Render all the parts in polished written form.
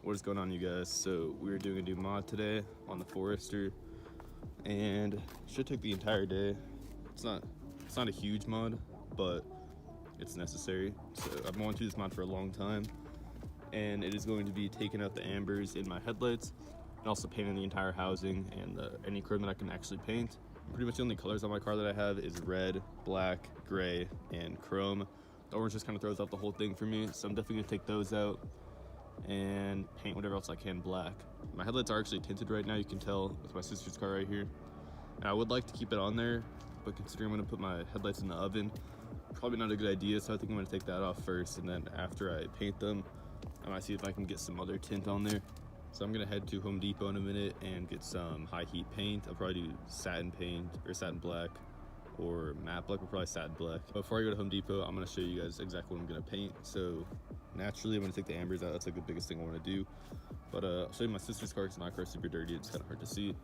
What is going on, you guys? So we're doing a new mod today on the Forester, and it should take the entire day. It's not a huge mod, but it's necessary. So I've been wanting to do this mod for a long time, and it is going to be taking out the ambers in my headlights and also painting the entire housing and any chrome that I can actually paint. Pretty much the only colors on my car that I have is red, black, gray, and chrome. The orange just kind of throws out the whole thing for me, so I'm definitely gonna take those out and paint whatever else I can black. My headlights are actually tinted right now, you can tell with my sister's car right here. And I would like to keep it on there, but considering I'm gonna put my headlights in the oven, probably not a good idea, so I think I'm gonna take that off first, and then after I paint them, I might see if I can get some other tint on there. So I'm gonna head to Home Depot in a minute and get some high heat paint. I'll probably do satin paint or satin black or matte black, but probably satin black. Before I go to Home Depot, I'm gonna show you guys exactly what I'm gonna paint. So naturally, I'm gonna take the ambers out. That's like the biggest thing I wanna do. But I'll show you my sister's car because my car's super dirty. It's kind of hard to see.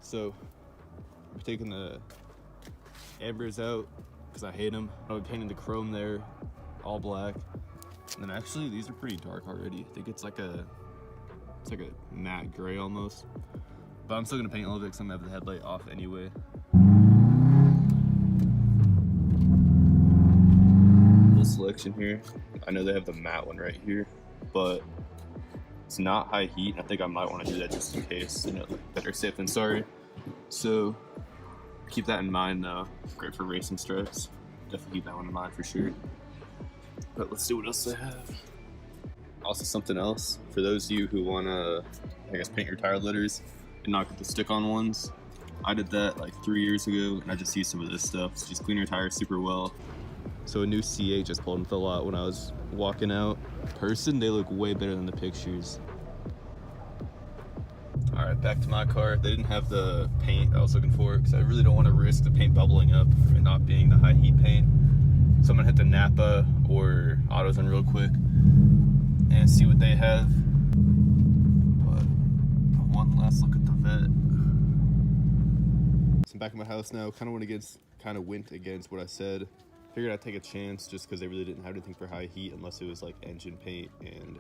So I'm taking the ambers out because I hate them. I'll be painting the chrome there, all black. And then actually, these are pretty dark already. I think it's like a matte gray almost. But I'm still gonna paint a little bit because I'm gonna have the headlight off anyway. Selection here. I know they have the matte one right here, but it's not high heat. I think I might want to do that just in case, you know, better safe than sorry. So keep that in mind though. Great for racing stripes. Definitely keep that one in mind for sure. But let's see what else they have. Also, something else for those of you who want to, I guess, paint your tire litters and not get the stick-on ones. I did that like 3 years ago, and I just used some of this stuff. So just clean your tires super well. So a new C8 just pulled into the lot when I was walking out. In person, they look way better than the pictures. All right, back to my car. They didn't have the paint I was looking for because I really don't want to risk the paint bubbling up and not being the high heat paint. So I'm gonna hit the Napa or AutoZone real quick and see what they have. But one last look at the vet. So I'm back at my house now. Kind of went against what I said. Figured I'd take a chance just because they really didn't have anything for high heat unless it was like engine paint, and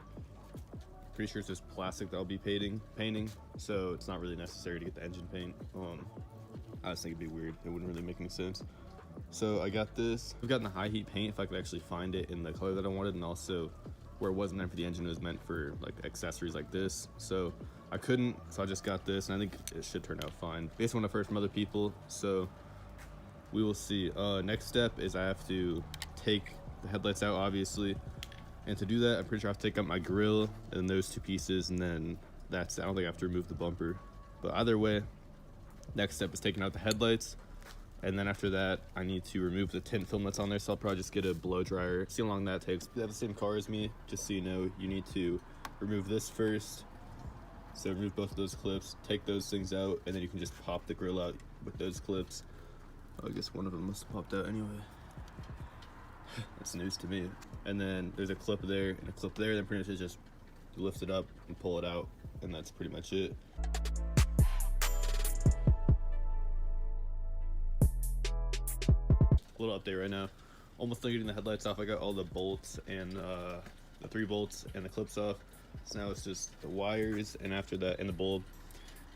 pretty sure it's just plastic that I'll be painting, so it's not really necessary to get the engine paint. I just think it'd be weird. It wouldn't really make any sense. So I got this. I've gotten the high heat paint if I could actually find it in the color that I wanted, and also where it wasn't meant for the engine, it was meant for like accessories like this. So I couldn't, so I just got this, and I think it should turn out fine. Based on what I've heard from other people, so we will see. Next step is I have to take the headlights out, obviously. And to do that, I'm pretty sure I have to take out my grille and those two pieces, and then that's it. I don't think I have to remove the bumper. But either way, next step is taking out the headlights. And then after that, I need to remove the tint film that's on there, so I'll probably just get a blow dryer. See how long that takes. If you have the same car as me, just so you know, you need to remove this first. So remove both of those clips, take those things out, and then you can just pop the grille out with those clips. I guess one of them must have popped out anyway. That's news to me. And then there's a clip there and a clip there, then pretty much just lift it up and pull it out, and that's pretty much it. A little update right now. Almost done getting the headlights off. I got all the bolts and the 3 bolts and the clips off. So now it's just the wires, and after that, and the bulb.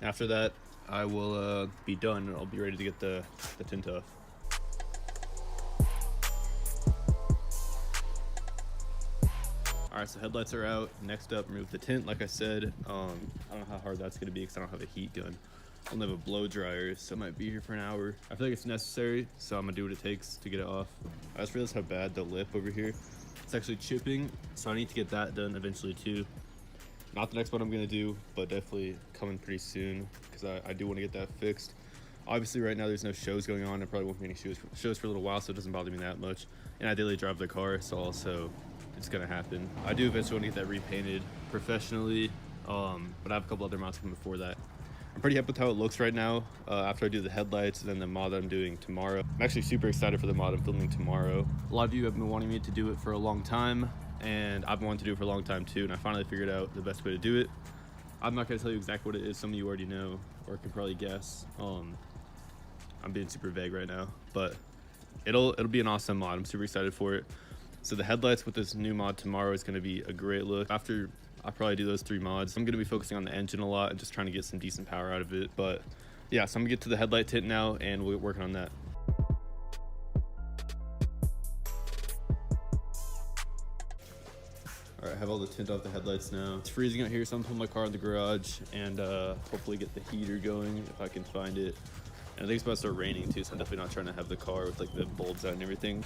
After that, I will be done, and I'll be ready to get the tint off. Alright, so headlights are out. Next up, remove the tint, like I said. I don't know how hard that's going to be because I don't have a heat gun. I don't have a blow dryer, so I might be here for an hour. I feel like it's necessary, so I'm going to do what it takes to get it off. I just realized how bad the lip over here, it's actually chipping, so I need to get that done eventually too. Not the next one I'm gonna do, but definitely coming pretty soon because I do want to get that fixed. Obviously, right now there's no shows going on. I probably won't be any shows for a little while, so it doesn't bother me that much. And I daily drive the car, so also it's gonna happen. I do eventually want to get that repainted professionally, but I have a couple other mods coming before that. I'm pretty happy with how it looks right now. After I do the headlights and then the mod that I'm doing tomorrow. I'm actually super excited for the mod I'm filming tomorrow. A lot of you have been wanting me to do it for a long time, and I've been wanting to do it for a long time too, and I finally figured out the best way to do it. I'm not gonna tell you exactly what it is. Some of you already know or can probably guess. I'm being super vague right now, but it'll be an awesome mod. I'm super excited for it. So the headlights with this new mod tomorrow is going to be a great look. After I'll probably do those 3 mods. I'm gonna be focusing on the engine a lot and just trying to get some decent power out of it. But yeah, so I'm gonna get to the headlight tint now and we're working on that. All right, I have all the tint off the headlights now. It's freezing out here, so I'm putting my car in the garage and hopefully get the heater going if I can find it. And I think it's about to start raining too, so I'm definitely not trying to have the car with like the bulbs out and everything.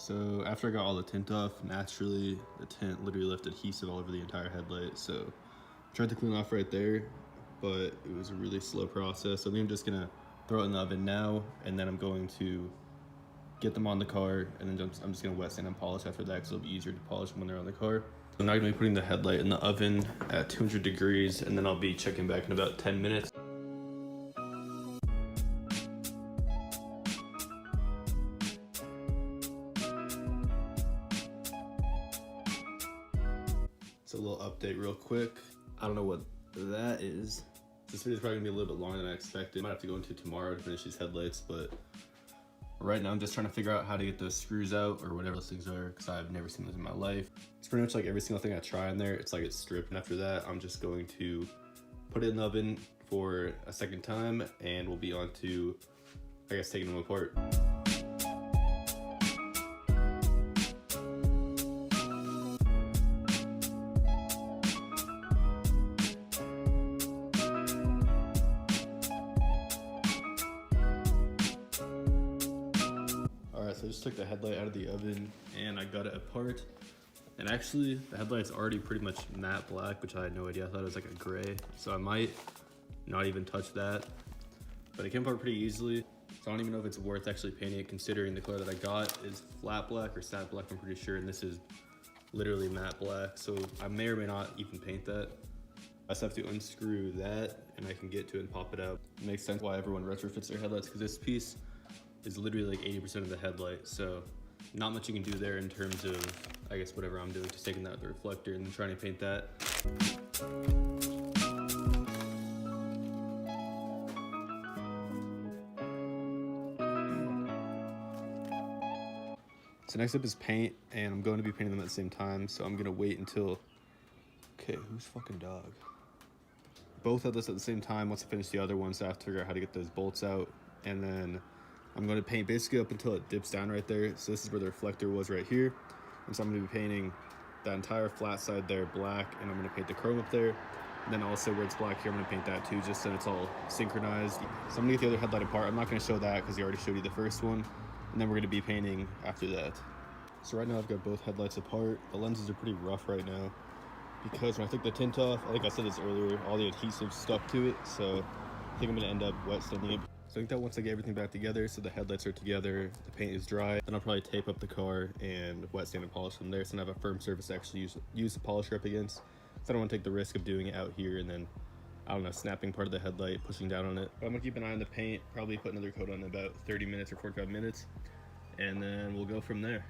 So after I got all the tint off, naturally the tint literally left adhesive all over the entire headlight. So I tried to clean off right there, but it was a really slow process. So I think I'm just gonna throw it in the oven now, and then I'm going to get them on the car, and then I'm just gonna wet sand and polish after that because it'll be easier to polish when they're on the car. I'm now gonna be putting the headlight in the oven at 200 degrees, and then I'll be checking back in about 10 minutes. So a little update real quick. I don't know what that is. This video's probably gonna be a little bit longer than I expected. Might have to go into tomorrow to finish these headlights, but right now I'm just trying to figure out how to get those screws out or whatever those things are, because I've never seen those in my life. It's pretty much like every single thing I try in there, it's like it's stripped, and after that I'm just going to put it in the oven for a second time, and we'll be on to, I guess, taking them apart. So I just took the headlight out of the oven and I got it apart. And actually, the headlight's already pretty much matte black, which I had no idea. I thought it was like a gray. So I might not even touch that. But it came apart pretty easily. So I don't even know if it's worth actually painting it, considering the color that I got is flat black or satin black, I'm pretty sure. And this is literally matte black. So I may or may not even paint that. I just have to unscrew that and I can get to it and pop it out. It makes sense why everyone retrofits their headlights, because this piece is literally like 80% of the headlight, so not much you can do there in terms of, I guess, whatever I'm doing, just taking that the reflector and then trying to paint that. So next up is paint, and I'm going to be painting them at the same time, so I'm gonna wait until, okay, whose fucking dog? Both of this at the same time once I finish the other one, so I have to figure out how to get those bolts out, and then I'm going to paint basically up until it dips down right there. So this is where the reflector was right here. And so I'm going to be painting that entire flat side there black, and I'm going to paint the chrome up there. And then also where it's black here, I'm going to paint that too, just so it's all synchronized. So I'm going to get the other headlight apart. I'm not going to show that because I already showed you the first one. And then we're going to be painting after that. So right now I've got both headlights apart. The lenses are pretty rough right now because when I took the tint off, I think I said this earlier, all the adhesive stuck to it. So I think I'm going to end up wet sanding it. So I think that once I get everything back together, so the headlights are together, the paint is dry, then I'll probably tape up the car and wet sand and polish them there, so I have a firm surface to actually use the polisher up against. So I don't want to take the risk of doing it out here and then, I don't know, snapping part of the headlight, pushing down on it. But I'm going to keep an eye on the paint, probably put another coat on in about 30 minutes or 45 minutes, and then we'll go from there.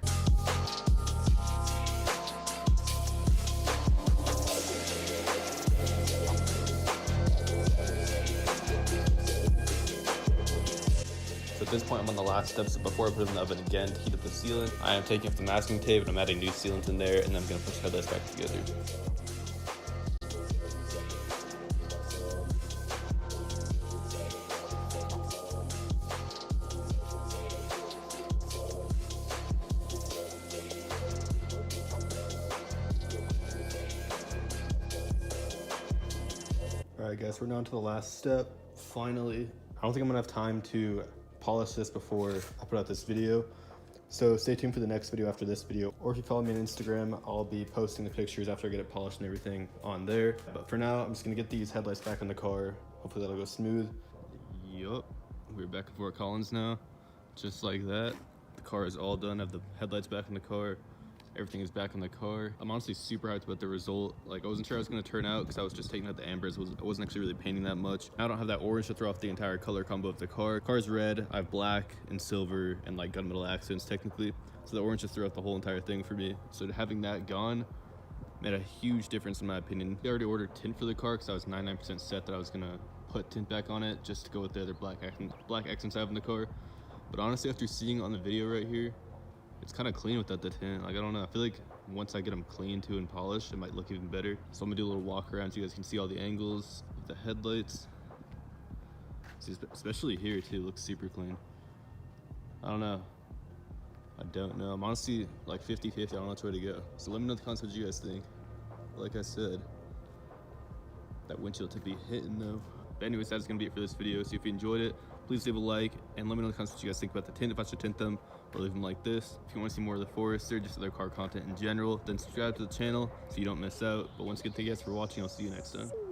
At this point, I'm on the last step, so before I put it in the oven again to heat up the sealant, I am taking off the masking tape and I'm adding new sealant in there, and then I'm going to push the headlights back together. Alright guys, we're now to the last step, finally. I don't think I'm going to have time to polish this before I put out this video, so stay tuned for the next video after this video, or if you follow me on Instagram, I'll be posting the pictures after I get it polished and everything on there. But for now, I'm just gonna get these headlights back on the car. Hopefully that'll go smooth. Yup, we're back at Fort Collins now. just like that. The car is all done. I have the headlights back in the car. Everything is back on the car. I'm honestly super hyped about the result. Like, I wasn't sure how it was gonna turn out because I was just taking out the ambers. I wasn't actually really painting that much. I don't have that orange to throw off the entire color combo of the car. Car's red, I have black and silver and like gunmetal accents technically. So the orange just threw out the whole entire thing for me. So having that gone made a huge difference in my opinion. I already ordered tint for the car because I was 99% set that I was gonna put tint back on it just to go with the other black accents I have in the car. But honestly, after seeing on the video right here, it's kind of clean without the tint. Like, I don't know, I feel like once I get them clean too and polished, it might look even better. So I'm gonna do a little walk around so you guys can see all the angles of the headlights. See, especially here too, looks super clean. I don't know. I'm honestly like 50-50, I don't know which way to go. So let me know in the comments what you guys think. Like I said, that windshield to be hitting though. But anyways, that's gonna be it for this video. So if you enjoyed it, please leave a like and let me know in the comments what you guys think about the tint, if I should tint them or leave them like this. If you want to see more of the Forester, just other car content in general, then subscribe to the channel so you don't miss out. But once again, thank you guys for watching. I'll see you next time.